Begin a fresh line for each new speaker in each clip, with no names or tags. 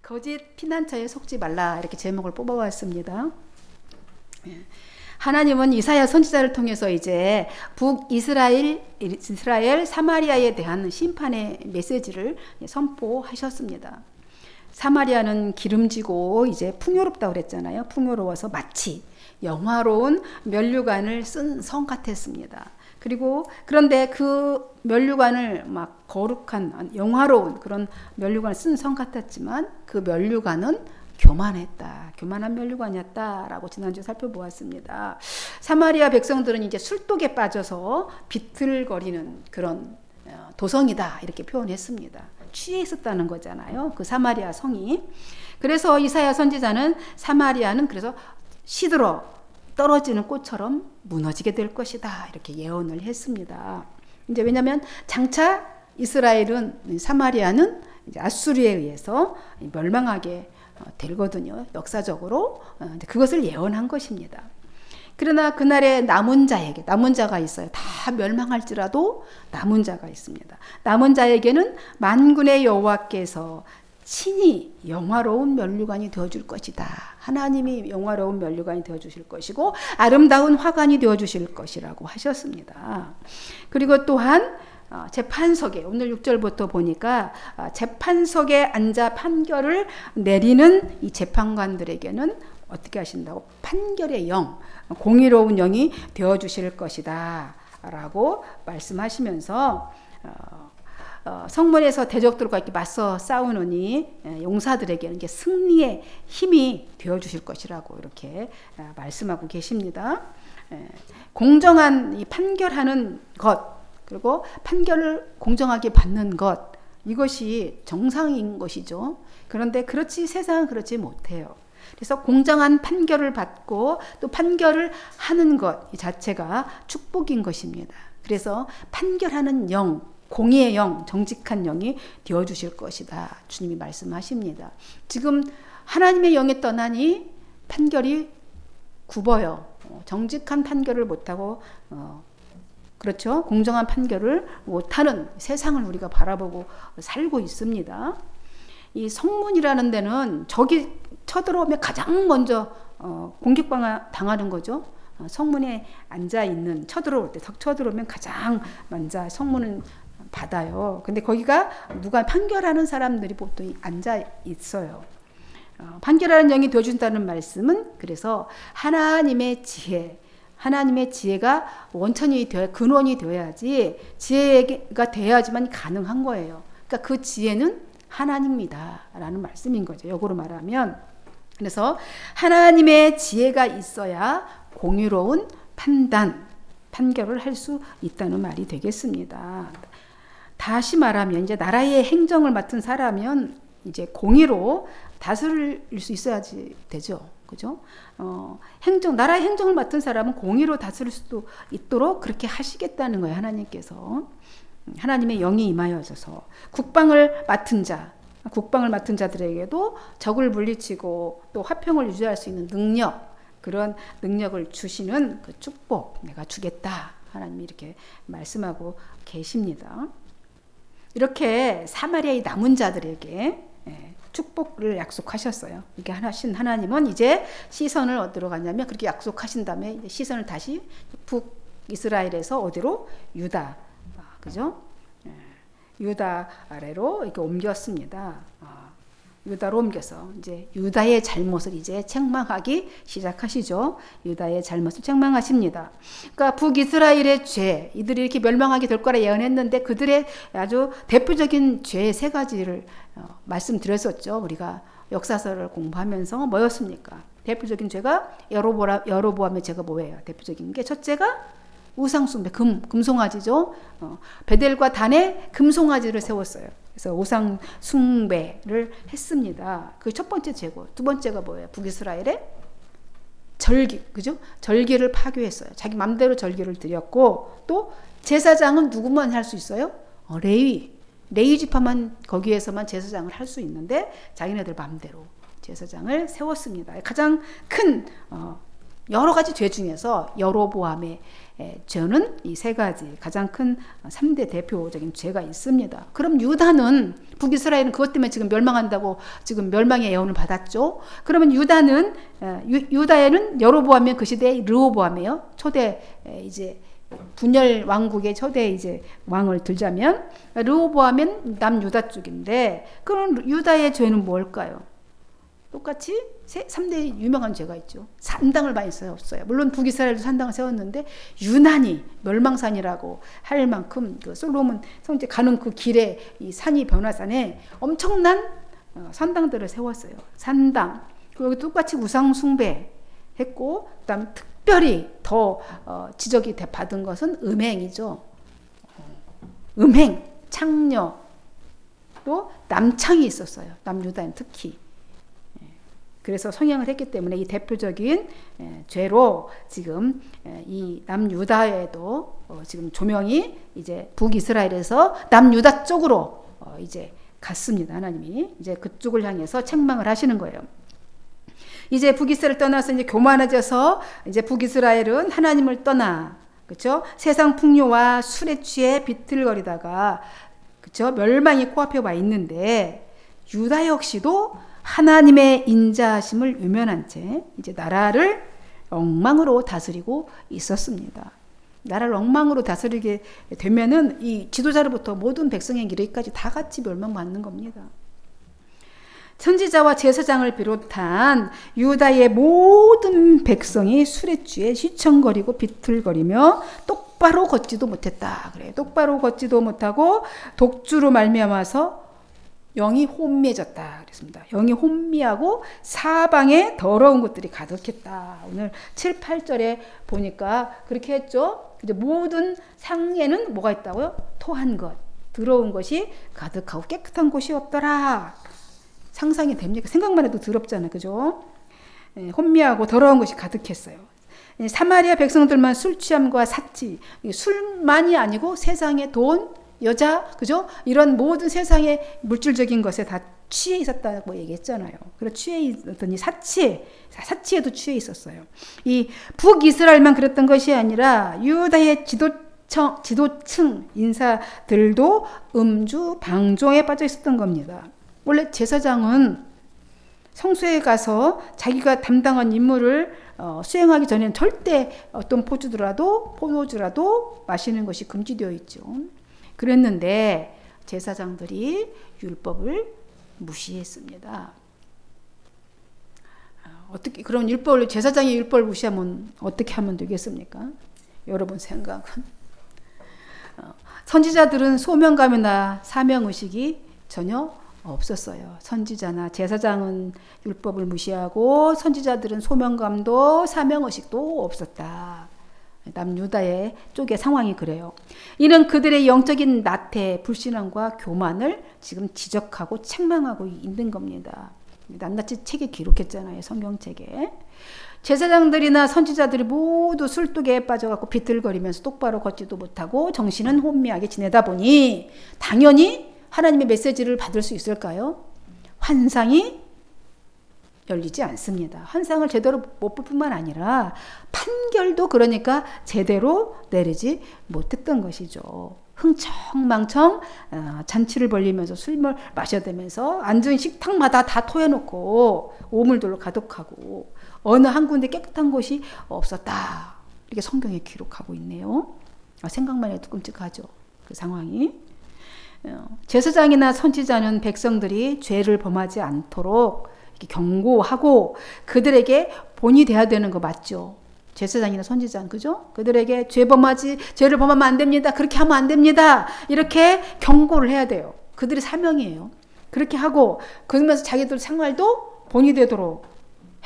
거짓 피난처에 속지 말라 이렇게 제목을 뽑아왔습니다. 하나님은 이사야 선지자를 통해서 이제 북이스라엘 사마리아에 대한 심판의 메시지를 선포하셨습니다. 사마리아는 기름지고 이제 풍요롭다고 그랬잖아요. 풍요로워서 마치 영화로운 면류관을 쓴 성 같았습니다. 그런데 그 면류관을 막 거룩한 영화로운 그런 면류관을 쓴 성 같았지만 그 면류관은 교만한 면류관이었다라고 지난주에 살펴보았습니다. 사마리아 백성들은 이제 술독에 빠져서 비틀거리는 그런 도성이다 이렇게 표현했습니다. 취해 있었다는 거잖아요. 그 사마리아 성이. 그래서 이사야 선지자는 사마리아는 그래서 시들어 떨어지는 꽃처럼 무너지게 될 것이다 이렇게 예언을 했습니다. 이제 왜냐하면 장차 이스라엘은 사마리아는 이제 아수르에 의해서 멸망하게 되거든요. 역사적으로 그것을 예언한 것입니다. 그러나 그날에 남은 자가 있어요. 다 멸망할지라도 남은 자가 있습니다. 남은 자에게는 만군의 여호와께서 친히 영화로운 면류관이 되어줄 것이다. 하나님이 영화로운 면류관이 되어주실 것이고 아름다운 화관이 되어주실 것이라고 하셨습니다. 그리고 또한 재판석에 오늘 6절부터 보니까 재판석에 앉아 판결을 내리는 이 재판관들에게는 어떻게 하신다고? 판결의 영, 공의로운 영이 되어주실 것이다 라고 말씀하시면서 성문에서 대적들과 이렇게 맞서 싸우느니 용사들에게는 이제 승리의 힘이 되어주실 것이라고 이렇게 말씀하고 계십니다. 공정한 이 판결하는 것 그리고 판결을 공정하게 받는 것 이것이 정상인 것이죠. 그런데 세상은 그렇지 못해요. 그래서 공정한 판결을 받고 또 판결을 하는 것 이 자체가 축복인 것입니다. 그래서 판결하는 영, 공의의 영, 정직한 영이 되어주실 것이다. 주님이 말씀하십니다. 지금 하나님의 영이 떠나니 판결이 굽어요. 정직한 판결을 못하고 그렇죠. 공정한 판결을 못하는 세상을 우리가 바라보고 살고 있습니다. 이 성문이라는 데는 적이 쳐들어오면 가장 먼저 공격당하는 거죠. 성문에 앉아있는 쳐들어올 때 쳐들어오면 가장 먼저 성문은 받아요. 근데 거기가 누가 판결하는 사람들이 보통 앉아 있어요. 판결하는 영이 되어준다는 말씀은 그래서 하나님의 지혜가 원천이 근원이 되어야지 지혜가 돼야지만 가능한 거예요. 그러니까 그 지혜는 하나님입니다 라는 말씀인 거죠. 역으로 말하면 그래서 하나님의 지혜가 있어야 공의로운 판결을 할 수 있다는 말이 되겠습니다. 다시 말하면 이제 나라의 행정을 맡은 사람은 이제 공의로 다스릴 수 있어야지 되죠. 그죠? 나라의 행정을 맡은 사람은 공의로 다스릴 수도 있도록 그렇게 하시겠다는 거예요. 하나님께서. 하나님의 영이 임하여져서 국방을 맡은 자들에게도 적을 물리치고 또 화평을 유지할 수 있는 그런 능력을 주시는 그 축복 내가 주겠다. 하나님이 이렇게 말씀하고 계십니다. 이렇게 사마리아의 남은 자들에게 축복을 약속하셨어요. 이렇게 하신 하나님은 이제 시선을 어디로 갔냐면 그렇게 약속하신 다음에 시선을 다시 북이스라엘에서 어디로? 유다. 그죠? 유다 아래로 이렇게 옮겼습니다. 유다로 옮겨서 이제 유다의 잘못을 이제 책망하기 시작하시죠. 유다의 잘못을 책망하십니다. 그러니까 북이스라엘의 죄, 이들이 이렇게 멸망하게 될 거라 예언했는데 그들의 아주 대표적인 죄 3가지를 말씀드렸었죠. 우리가 역사서를 공부하면서 뭐였습니까? 대표적인 죄가 여로보암의 죄가 뭐예요? 대표적인 게 첫째가 우상숭배, 금송아지죠. 베델과 단에 금송아지를 세웠어요. 그래서 우상숭배를 했습니다. 그 첫 번째 죄고, 두 번째가 뭐예요? 북이스라엘의 그죠? 절기를 파괴했어요. 자기 맘대로 절기를 드렸고, 또 제사장은 누구만 할 수 있어요? 레위 지파만 거기에서만 제사장을 할 수 있는데 자기네들 맘대로 제사장을 세웠습니다. 가장 큰 여러 가지 죄 중에서 여로보암의 죄는 이 세 가지 가장 큰 3대 대표적인 죄가 있습니다. 그럼 유다는, 북이스라엘은 그것 때문에 지금 멸망한다고 지금 멸망의 예언을 받았죠. 그러면 유다에는 여로보암이 그 시대의 르호보암이에요. 초대 이제 분열 왕국의 초대 이제 왕을 들자면 르호보암은 남유다 쪽인데, 그럼 유다의 죄는 뭘까요? 똑같이 3대 유명한 죄가 있죠. 산당을 많이 세웠어요. 물론 북이스라엘도 산당을 세웠는데 유난히 멸망산이라고 할 만큼 그 솔로몬 성제 가는 그 길에 이 산이 변화산에 엄청난 산당들을 세웠어요. 산당. 그리고 똑같이 우상 숭배했고, 그다음 특별히 더 지적이 받은 것은 음행이죠. 음행, 창녀, 또 남창이 있었어요. 남유다는 특히. 그래서 성행을 했기 때문에 이 대표적인 죄로 지금 이 남유다에도 지금 조명이 이제 북이스라엘에서 남유다 쪽으로 이제 갔습니다. 하나님이 이제 그쪽을 향해서 책망을 하시는 거예요. 이제 북이스라엘 떠나서 이제 교만해져서 이제 북이스라엘은 하나님을 떠나, 그렇죠? 세상 풍요와 술에 취해 비틀거리다가, 그렇죠? 멸망이 코앞에 와 있는데, 유다 역시도 하나님의 인자하심을 외면한 채 이제 나라를 엉망으로 다스리고 있었습니다. 나라를 엉망으로 다스리게 되면은 이 지도자로부터 모든 백성의 기르기까지 다 같이 멸망받는 겁니다. 선지자와 제사장을 비롯한 유다의 모든 백성이 술에 취해 휘청거리고 비틀거리며 똑바로 걷지도 못했다. 그래요. 똑바로 걷지도 못하고 독주로 말미암아서 영이 혼미해졌다 그랬습니다. 영이 혼미하고 사방에 더러운 것들이 가득했다. 오늘 7, 8절에 보니까 그렇게 했죠. 이제 모든 상에는 뭐가 있다고요? 토한 것, 더러운 것이 가득하고 깨끗한 곳이 없더라. 상상이 됩니까? 생각만 해도 더럽잖아요. 그죠? 혼미하고 더러운 것이 가득했어요. 사마리아 백성들만 술 취함과 사치, 술만이 아니고 세상의 돈, 여자, 그죠? 이런 모든 세상의 물질적인 것에 다 취해 있었다고 얘기했잖아요. 그래서 취해 있었더니 사치에도 취해 있었어요. 이 북이스라엘만 그랬던 것이 아니라 유다의 지도층 인사들도 음주, 방종에 빠져 있었던 겁니다. 원래 제사장은 성소에 가서 자기가 담당한 임무를 수행하기 전에는 절대 어떤 포도주라도 마시는 것이 금지되어 있죠. 그랬는데 제사장들이 율법을 무시했습니다. 어떻게, 그런 율법을, 제사장이 율법을 무시하면 어떻게 하면 되겠습니까? 여러분 생각은? 선지자들은 소명감이나 사명의식이 전혀 없었어요. 선지자나 제사장은 율법을 무시하고 선지자들은 소명감도 사명의식도 없었다. 남유다의 쪽의 상황이 그래요. 이는 그들의 영적인 나태, 불신앙과 교만을 지금 지적하고 책망하고 있는 겁니다. 낱낱이 책에 기록했잖아요. 성경책에. 제사장들이나 선지자들이 모두 술독에 빠져갖고 비틀거리면서 똑바로 걷지도 못하고 정신은 혼미하게 지내다 보니 당연히 하나님의 메시지를 받을 수 있을까요? 환상이 열리지 않습니다. 환상을 제대로 못 볼 뿐만 아니라 판결도 그러니까 제대로 내리지 못했던 것이죠. 흥청망청 잔치를 벌리면서 술을 마셔대면서 앉은 식탁마다 다 토해놓고 오물들로 가득하고 어느 한 군데 깨끗한 곳이 없었다. 이렇게 성경에 기록하고 있네요. 생각만 해도 끔찍하죠. 그 상황이. 제사장이나 선지자는 백성들이 죄를 범하지 않도록 경고하고 그들에게 본이 돼야 되는 거 맞죠? 제사장이나 선지자는, 그죠? 그들에게 죄를 범하면 안 됩니다. 그렇게 하면 안 됩니다. 이렇게 경고를 해야 돼요. 그들의 사명이에요. 그렇게 하고 그러면서 자기들 생활도 본이 되도록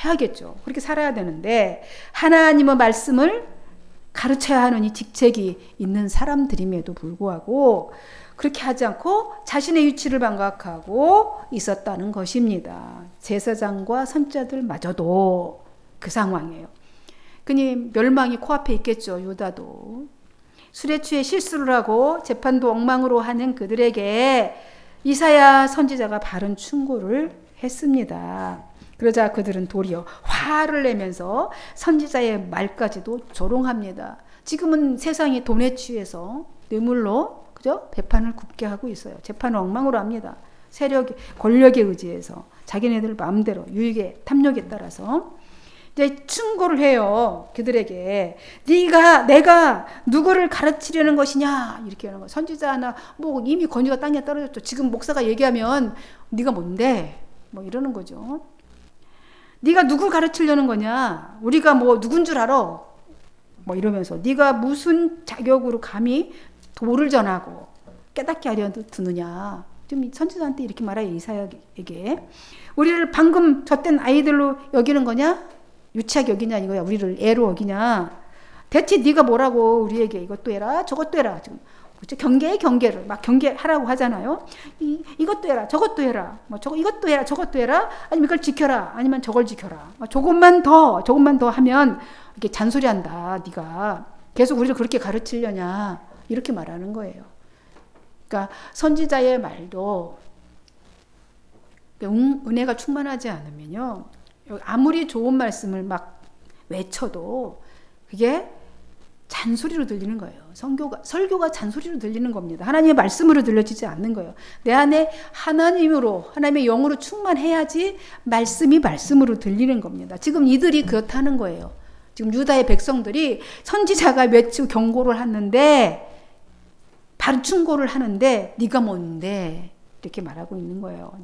해야겠죠. 그렇게 살아야 되는데 하나님의 말씀을 가르쳐야 하는 이 직책이 있는 사람들임에도 불구하고 그렇게 하지 않고 자신의 위치를 망각하고 있었다는 것입니다. 제사장과 선지자들마저도 그 상황이에요. 그니 멸망이 코앞에 있겠죠. 유다도. 술에 취해 실수를 하고 재판도 엉망으로 하는 그들에게 이사야 선지자가 바른 충고를 했습니다. 그러자 그들은 도리어 화를 내면서 선지자의 말까지도 조롱합니다. 지금은 세상이 돈에 취해서 뇌물로 그죠? 배판을 굽게 하고 있어요. 재판을 엉망으로 합니다. 세력이 권력에 의지해서 자기네들 마음대로 유익에 탐욕에 따라서 이제 충고를 해요. 그들에게 내가 누구를 가르치려는 것이냐 이렇게 하는 거. 선지자 하나 뭐 이미 권위가 땅에 떨어졌죠. 지금 목사가 얘기하면 네가 뭔데 뭐 이러는 거죠. 네가 누구 가르치려는 거냐? 우리가 뭐 누군 줄 알아? 뭐 이러면서 네가 무슨 자격으로 감히 도를 전하고 깨닫게 하려 드느냐? 좀 선지자한테 이렇게 말해요. 이사야에게 우리를 방금 젖된 아이들로 여기는 거냐? 유치하게 여기냐 이거야. 우리를 애로 여기냐? 대체 네가 뭐라고 우리에게 이것도 해라 저것도 해라. 지금 경계를 막 경계하라고 하잖아요. 이것도 해라 저것도 해라 뭐 이것도 해라 저것도 해라 아니면 이걸 지켜라 아니면 저걸 지켜라. 조금만 더 하면 이렇게 잔소리한다. 네가 계속 우리를 그렇게 가르치려냐 이렇게 말하는 거예요. 그러니까 선지자의 말도 은혜가 충만하지 않으면요 아무리 좋은 말씀을 막 외쳐도 그게 잔소리로 들리는 거예요. 설교가 잔소리로 들리는 겁니다. 하나님의 말씀으로 들려지지 않는 거예요. 내 안에 하나님의 영으로 충만해야지 말씀이 말씀으로 들리는 겁니다. 지금 이들이 그렇다는 거예요. 지금 유다의 백성들이 선지자가 외치고 경고를 하는데 바로 충고를 하는데 네가 뭔데 이렇게 말하고 있는 거예요.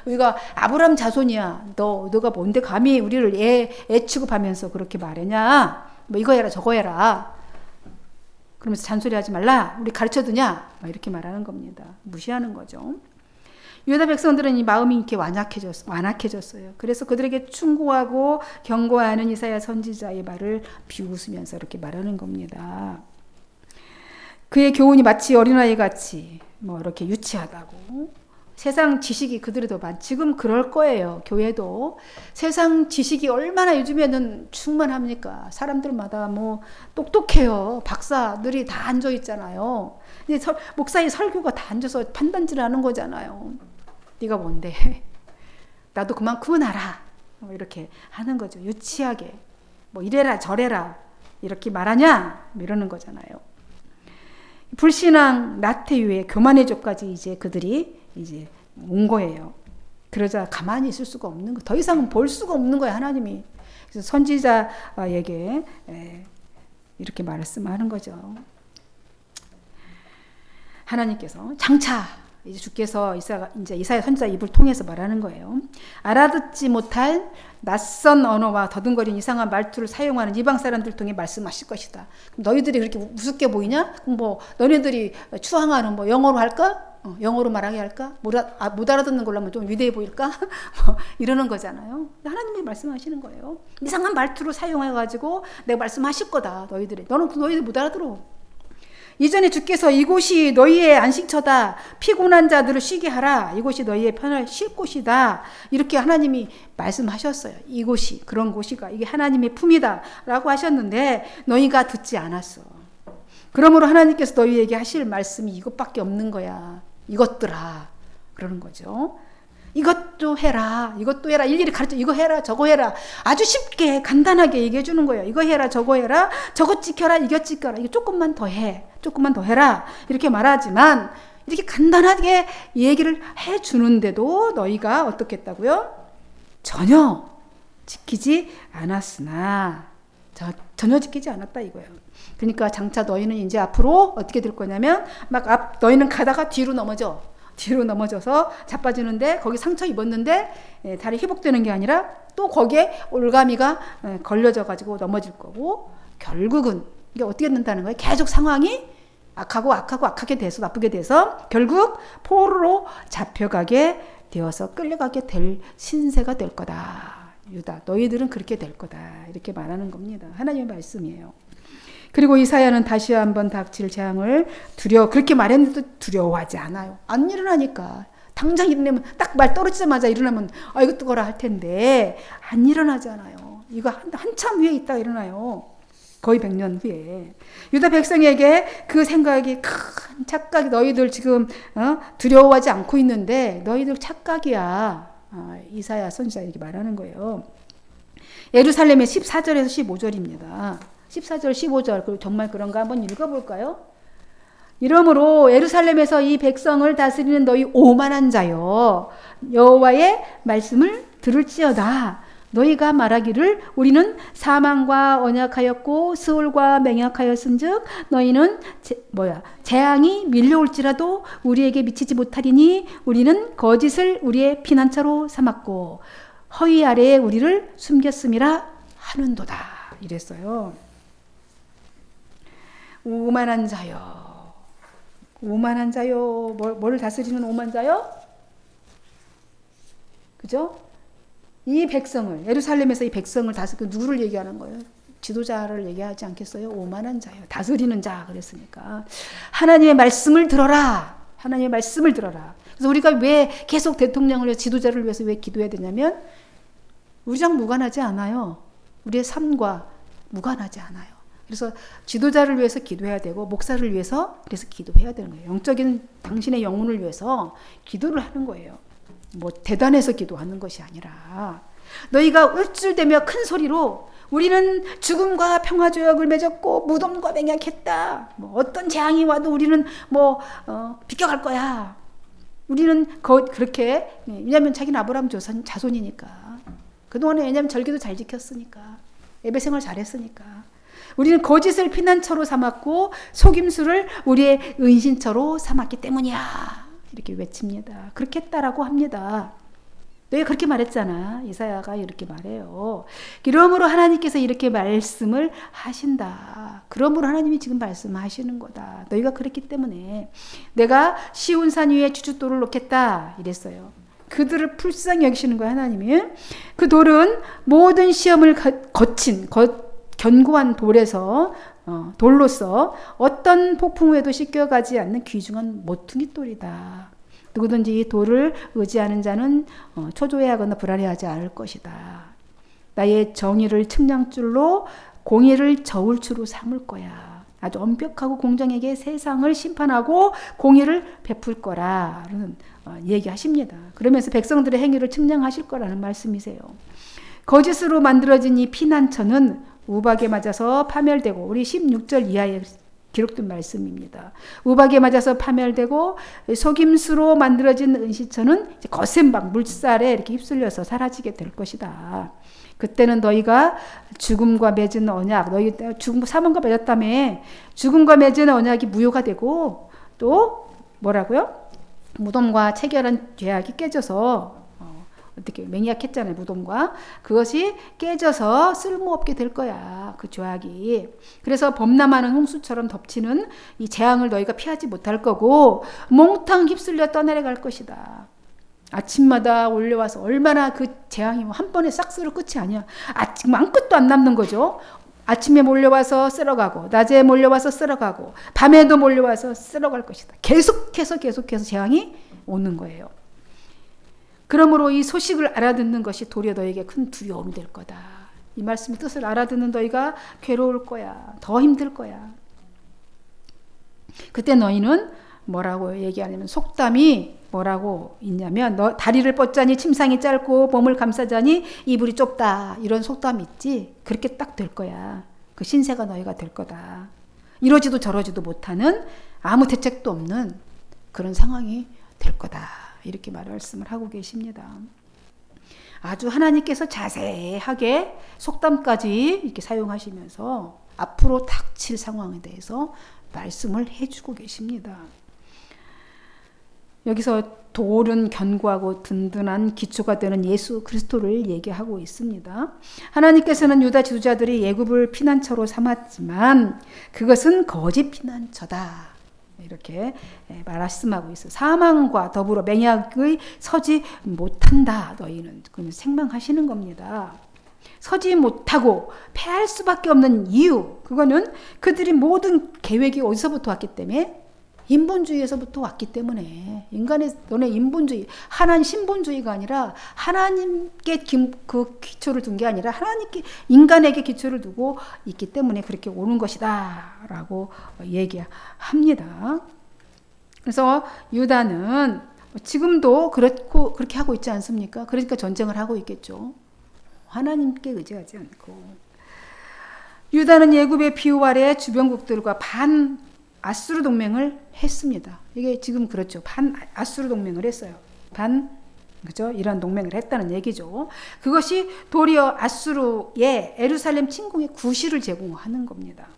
우리가 아브라함 자손이야. 너가 뭔데 감히 우리를 애 취급하면서 그렇게 말하냐? 뭐 이거 해라 저거 해라. 그러면서 잔소리하지 말라. 우리 가르쳐두냐? 이렇게 말하는 겁니다. 무시하는 거죠. 유다 백성들은 이 마음이 이렇게 완악해졌어요. 그래서 그들에게 충고하고 경고하는 이사야 선지자의 말을 비웃으면서 이렇게 말하는 겁니다. 그의 교훈이 마치 어린아이 같이 뭐 이렇게 유치하다고. 세상 지식이 그들에도 지금 그럴 거예요. 교회도 세상 지식이 얼마나 요즘에는 충만합니까? 사람들마다 뭐 똑똑해요. 박사들이 다 앉아 있잖아요. 이제 목사의 설교가 다 앉아서 판단질하는 거잖아요. 네가 뭔데? 나도 그만큼은 알아. 뭐 이렇게 하는 거죠. 유치하게 뭐 이래라 저래라 이렇게 말하냐? 뭐 이러는 거잖아요. 불신앙, 나태유의 교만의 족까지 이제 그들이 이제 온 거예요. 그러자 가만히 있을 수가 없는 거. 더 이상은 볼 수가 없는 거예요. 하나님이. 그래서 선지자에게 이렇게 말씀하는 거죠. 하나님께서 장차 이제 주께서 이사야 선지자 입을 통해서 말하는 거예요. 알아듣지 못할 낯선 언어와 더듬거리는 이상한 말투를 사용하는 이방 사람들 통해 말씀하실 것이다. 너희들이 그렇게 우습게 보이냐? 그럼 뭐 너희들이 추앙하는 뭐 영어로 할까? 영어로 말하게 할까? 못 알아듣는 걸로 하면 좀 위대해 보일까? 뭐 이러는 거잖아요. 하나님이 말씀하시는 거예요. 이상한 말투를 사용해가지고 내가 말씀하실 거다. 너희들 못 알아들어. 이전에 주께서 이곳이 너희의 안식처다. 피곤한 자들을 쉬게 하라. 이곳이 너희의 편을 쉴 곳이다. 이렇게 하나님이 말씀하셨어요. 이곳이 그런 곳이가 이게 하나님의 품이다 라고 하셨는데 너희가 듣지 않았어. 그러므로 하나님께서 너희에게 하실 말씀이 이것밖에 없는 거야. 이것들아 그러는 거죠. 이것도 해라 이것도 해라 일일이 가르쳐. 이거 해라 저거 해라. 아주 쉽게 간단하게 얘기해 주는 거예요. 이거 해라 저거 해라 저거 지켜라 이거 지켜라. 이거 조금만 더 해라 이렇게 말하지만 이렇게 간단하게 얘기를 해 주는데도 너희가 어떻게 했다고요? 전혀 지키지 않았으나 전혀 지키지 않았다 이거예요. 그러니까 장차 너희는 이제 앞으로 어떻게 될 거냐면 너희는 가다가 뒤로 넘어져서 자빠지는데 거기 상처 입었는데 다리 회복되는 게 아니라 또 거기에 올가미가 걸려져 가지고 넘어질 거고 결국은 이게 어떻게 된다는 거예요? 계속 상황이 악하게 돼서 나쁘게 돼서 결국 포로로 잡혀가게 되어서 끌려가게 될 신세가 될 거다. 유다 너희들은 그렇게 될 거다. 이렇게 말하는 겁니다. 하나님의 말씀이에요. 그리고 이사야는 다시 한번 닥칠 재앙을 그렇게 말했는데도 두려워하지 않아요. 안 일어나니까. 당장 일어나면 딱 말 떨어지자마자 일어나면 이것도 거라 할 텐데 안 일어나잖아요. 이거 한참 후에 있다가 일어나요. 거의 100년 후에. 유다 백성에게 그 생각이 큰 착각이 너희들 지금 두려워하지 않고 있는데 너희들 착각이야. 이사야 선지자 이렇게 말하는 거예요. 예루살렘의 14절에서 15절입니다. 14절, 15절 정말 그런가 한번 읽어볼까요? 이러므로 예루살렘에서 이 백성을 다스리는 너희 오만한 자여, 여호와의 말씀을 들을지어다. 너희가 말하기를 우리는 사망과 언약하였고 스올과 맹약하였은즉 너희는 재앙이 밀려올지라도 우리에게 미치지 못하리니 우리는 거짓을 우리의 피난처로 삼았고 허위 아래에 우리를 숨겼음이라 하는도다. 이랬어요. 오만한 자여, 오만한 자여, 뭘 다스리는 오만한 자여? 그죠? 이 백성을, 예루살렘에서 이 백성을 다스리는 누구를 얘기하는 거예요? 지도자를 얘기하지 않겠어요? 오만한 자요, 다스리는 자 그랬으니까. 하나님의 말씀을 들어라. 하나님의 말씀을 들어라. 그래서 우리가 왜 계속 대통령을 위해서, 지도자를 위해서 왜 기도해야 되냐면 우리랑 무관하지 않아요. 우리의 삶과 무관하지 않아요. 그래서 지도자를 위해서 기도해야 되고 목사를 위해서 그래서 기도해야 되는 거예요. 영적인 당신의 영혼을 위해서 기도를 하는 거예요. 뭐 대단해서 기도하는 것이 아니라 너희가 울줄대며 큰 소리로 우리는 죽음과 평화조약을 맺었고 무덤과 맹약했다. 뭐 어떤 재앙이 와도 우리는 비껴갈 거야. 우리는 그렇게, 왜냐하면 자기는 아브라함 자손이니까. 그동안에 왜냐하면 절기도 잘 지켰으니까. 예배 생활 잘했으니까. 우리는 거짓을 피난처로 삼았고 속임수를 우리의 은신처로 삼았기 때문이야. 이렇게 외칩니다. 그렇게 했다라고 합니다. 너희가 그렇게 말했잖아. 이사야가 이렇게 말해요. 그러므로 하나님께서 이렇게 말씀을 하신다. 그러므로 하나님이 지금 말씀하시는 거다. 너희가 그랬기 때문에 내가 시온 산 위에 주춧돌을 놓겠다. 이랬어요. 그들을 불쌍히 여기시는 거예요. 하나님이. 그 돌은 모든 시험을 거친 견고한 돌로서 어떤 폭풍 후에도 씻겨가지 않는 귀중한 모퉁이 돌이다. 누구든지 이 돌을 의지하는 자는 초조해하거나 불안해하지 않을 것이다. 나의 정의를 측량줄로 공의를 저울추로 삼을 거야. 아주 엄격하고 공정하게 세상을 심판하고 공의를 베풀 거라는 얘기하십니다. 그러면서 백성들의 행위를 측량하실 거라는 말씀이세요. 거짓으로 만들어진 이 피난처는 우박에 맞아서 파멸되고, 우리 16절 이하에 기록된 말씀입니다. 우박에 맞아서 파멸되고 속임수로 만들어진 은시처는 거센 물살에 이렇게 휩쓸려서 사라지게 될 것이다. 그때는 너희가 죽음과 맺은 언약, 너희 사망과 맺었다며 죽음과 맺은 언약이 무효가 되고 또 뭐라고요? 무덤과 체결한 죄악이 깨져서 어떻게 맹약했잖아요. 무덤과 그것이 깨져서 쓸모없게 될 거야. 그 죄악이. 그래서 범람하는 홍수처럼 덮치는 이 재앙을 너희가 피하지 못할 거고 몽탕 휩쓸려 떠내려갈 것이다. 아침마다 올려와서 얼마나 그 재앙이 한 번에 싹 쓸어 끝이 아니야. 지금 아무것도 안 남는 거죠. 아침에 몰려와서 쓸어가고 낮에 몰려와서 쓸어가고 밤에도 몰려와서 쓸어갈 것이다. 계속해서 재앙이 오는 거예요. 그러므로 이 소식을 알아듣는 것이 도리어 너에게 큰 두려움이 될 거다. 이 말씀의 뜻을 알아듣는 너희가 괴로울 거야. 더 힘들 거야. 그때 너희는 뭐라고 얘기하냐면 속담이 뭐라고 있냐면 너 다리를 뻗자니 침상이 짧고 몸을 감싸자니 이불이 좁다. 이런 속담이 있지. 그렇게 딱 될 거야. 그 신세가 너희가 될 거다. 이러지도 저러지도 못하는 아무 대책도 없는 그런 상황이 될 거다. 이렇게 말씀을 하고 계십니다. 아주 하나님께서 자세하게 속담까지 이렇게 사용하시면서 앞으로 닥칠 상황에 대해서 말씀을 해주고 계십니다. 여기서 돌은 견고하고 든든한 기초가 되는 예수 그리스도를 얘기하고 있습니다. 하나님께서는 유다 지도자들이 애굽을 피난처로 삼았지만 그것은 거짓 피난처다. 이렇게 말씀하고 있어요. 사망과 더불어 맹약의 서지 못한다. 너희는 그건 생망하시는 겁니다. 서지 못하고 패할 수밖에 없는 이유, 그거는 그들이 모든 계획이 어디서부터 왔기 때문에 인본주의에서부터 왔기 때문에 인간의 너네 인본주의, 하나님 신본주의가 아니라 하나님께 그 기초를 둔 게 아니라 하나님께 인간에게 기초를 두고 있기 때문에 그렇게 오는 것이다라고 얘기합니다. 그래서 유다는 지금도 그렇게 하고 있지 않습니까? 그러니까 전쟁을 하고 있겠죠. 하나님께 의지하지 않고. 유다는 예굽의 비호 아래 주변국들과 반 아수르 동맹을 했습니다. 이게 지금 그렇죠. 반 아수르 동맹을 했어요. 그죠? 이런 동맹을 했다는 얘기죠. 그것이 도리어 아수르의 예루살렘 침공의 구실을 제공하는 겁니다.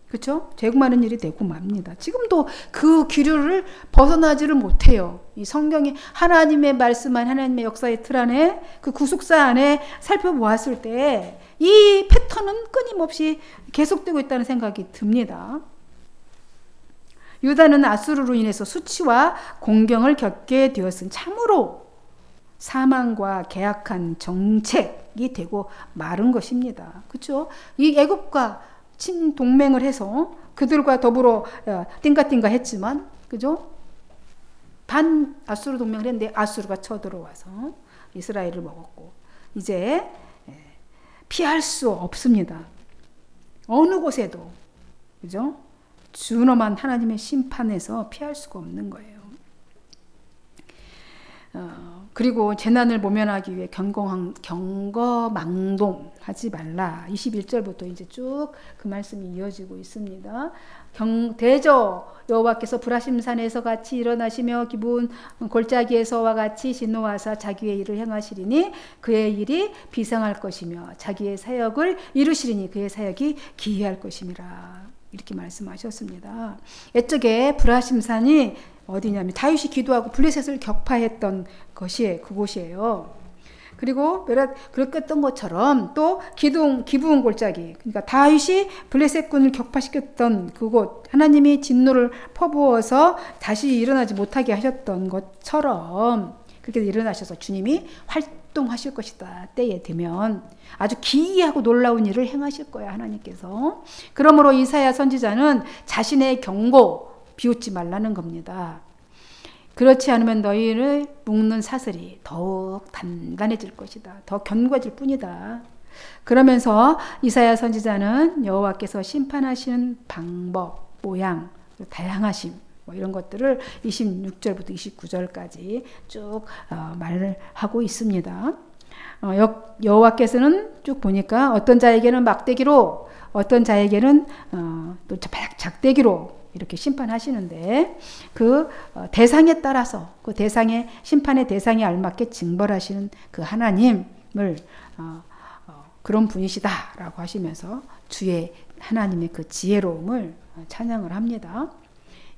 그렇죠? 제공하는 일이 되고 맙니다. 지금도 그 기류를 벗어나지를 못해요. 이 성경이 하나님의 말씀한 하나님의 역사의 틀 안에 그 구속사 안에 살펴보았을 때 이 패턴은 끊임없이 계속되고 있다는 생각이 듭니다. 유다는 아수르로 인해서 수치와 공경을 겪게 되었은 참으로 사망과 계약한 정책이 되고 마른 것입니다. 그렇죠? 이 애국과 친동맹을 해서 그들과 더불어 띵가띵가 했지만, 그죠? 반 아수르 동맹을 했는데 아수르가 쳐들어와서 이스라엘을 먹었고, 이제 피할 수 없습니다. 어느 곳에도, 그죠? 준엄한 하나님의 심판에서 피할 수가 없는 거예요. 그리고 재난을 모면하기 위해 경거망동하지 말라. 21절부터 이제 쭉 그 말씀이 이어지고 있습니다. 대저 여호와께서 브라심산에서 같이 일어나시며 기브온 골짜기에서와 같이 진노하사 자기의 일을 행하시리니 그의 일이 비상할 것이며 자기의 사역을 이루시리니 그의 사역이 기이할 것임이라. 이렇게 말씀하셨습니다. 옛적에 브라심산이 어디냐면 다윗이 기도하고 블레셋을 격파했던 것이 그곳이에요. 그리고 그렇게 했던 것처럼 또 기브온 골짜기, 그러니까 다윗이 블레셋군을 격파시켰던 그곳, 하나님이 진노를 퍼부어서 다시 일어나지 못하게 하셨던 것처럼 그렇게 일어나셔서 주님이 활동하실 것이다. 때에 되면 아주 기이하고 놀라운 일을 행하실 거야, 하나님께서. 그러므로 이사야 선지자는 자신의 경고 비웃지 말라는 겁니다. 그렇지 않으면 너희를 묶는 사슬이 더욱 단단해질 것이다. 더 견고해질 뿐이다. 그러면서 이사야 선지자는 여호와께서 심판하시는 방법, 모양, 다양하심, 이런 것들을 26절부터 29절까지 쭉 말을 하고 있습니다. 여호와께서는 쭉 보니까 어떤 자에게는 막대기로, 어떤 자에게는 또 작대기로 이렇게 심판하시는데 그 대상에 따라서 그 대상의 심판의 대상에 알맞게 징벌하시는 그 하나님을 그런 분이시다라고 하시면서 주의 하나님의 그 지혜로움을 찬양을 합니다.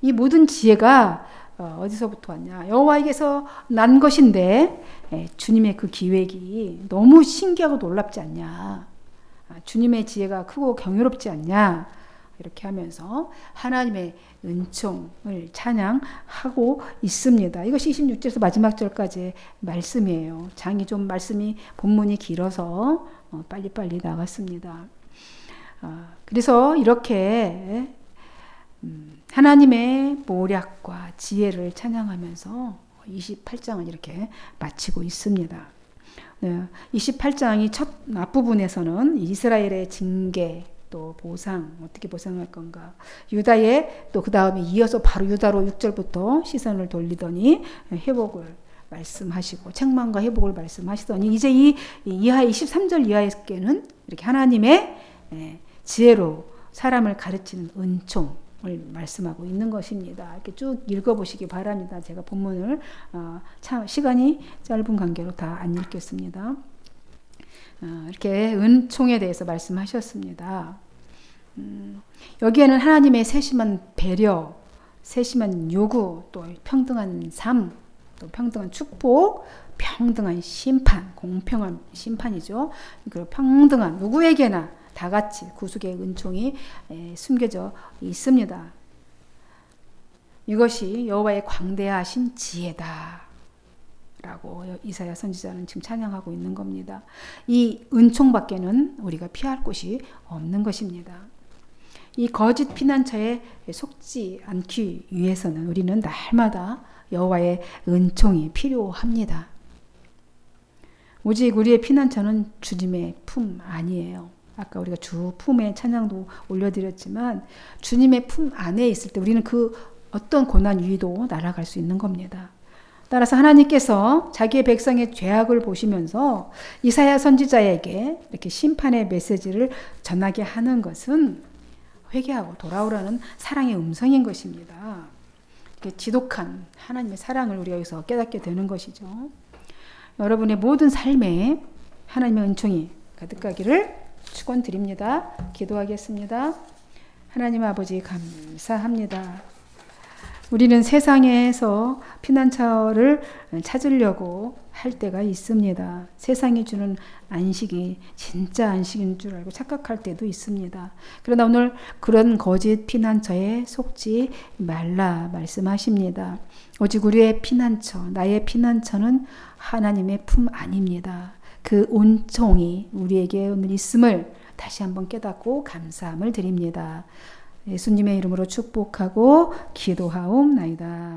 이 모든 지혜가 어디서부터 왔냐? 여호와에게서 난 것인데 주님의 그 기획이 너무 신기하고 놀랍지 않냐? 주님의 지혜가 크고 경이롭지 않냐? 이렇게 하면서 하나님의 은총을 찬양하고 있습니다. 이것이 26절에서 마지막 절까지의 말씀이에요. 장이 좀 말씀이 본문이 길어서 빨리빨리 나갔습니다. 그래서 이렇게 하나님의 모략과 지혜를 찬양하면서 28장은 이렇게 마치고 있습니다. 28장이 첫 앞부분에서는 이스라엘의 징계, 또 보상, 어떻게 보상할 건가. 유다의 또 그 다음에 이어서 바로 유다로 6절부터 시선을 돌리더니 회복을 말씀하시고 책망과 회복을 말씀하시더니 이제 이 이하 23절 이하에는 이렇게 하나님의 지혜로 사람을 가르치는 은총을 말씀하고 있는 것입니다. 이렇게 쭉 읽어보시기 바랍니다. 제가 본문을 참 시간이 짧은 관계로 다 안 읽겠습니다. 이렇게 은총에 대해서 말씀하셨습니다. 여기에는 하나님의 세심한 배려, 세심한 요구, 또 평등한 삶, 또 평등한 축복, 평등한 심판, 공평한 심판이죠. 그리고 평등한 누구에게나 다 같이 구속의 은총이 숨겨져 있습니다. 이것이 여호와의 광대하신 지혜다. 라고 이사야 선지자는 지금 찬양하고 있는 겁니다. 이 은총밖에는 우리가 피할 곳이 없는 것입니다. 이 거짓 피난처에 속지 않기 위해서는 우리는 날마다 여호와의 은총이 필요합니다. 오직 우리의 피난처는 주님의 품 아니에요. 아까 우리가 주 품의 찬양도 올려드렸지만 주님의 품 안에 있을 때 우리는 그 어떤 고난 위도 날아갈 수 있는 겁니다. 따라서 하나님께서 자기의 백성의 죄악을 보시면서 이사야 선지자에게 이렇게 심판의 메시지를 전하게 하는 것은 회개하고 돌아오라는 사랑의 음성인 것입니다. 이렇게 지독한 하나님의 사랑을 우리가 여기서 깨닫게 되는 것이죠. 여러분의 모든 삶에 하나님의 은총이 가득하기를 축원드립니다. 기도하겠습니다. 하나님 아버지 감사합니다. 우리는 세상에서 피난처를 찾으려고 할 때가 있습니다. 세상이 주는 안식이 진짜 안식인 줄 알고 착각할 때도 있습니다. 그러나 오늘 그런 거짓 피난처에 속지 말라 말씀하십니다. 오직 우리의 피난처, 나의 피난처는 하나님의 품 안입니다. 그 온총이 우리에게 오늘 있음을 다시 한번 깨닫고 감사함을 드립니다. 예수님의 이름으로 축복하고 기도하옵나이다.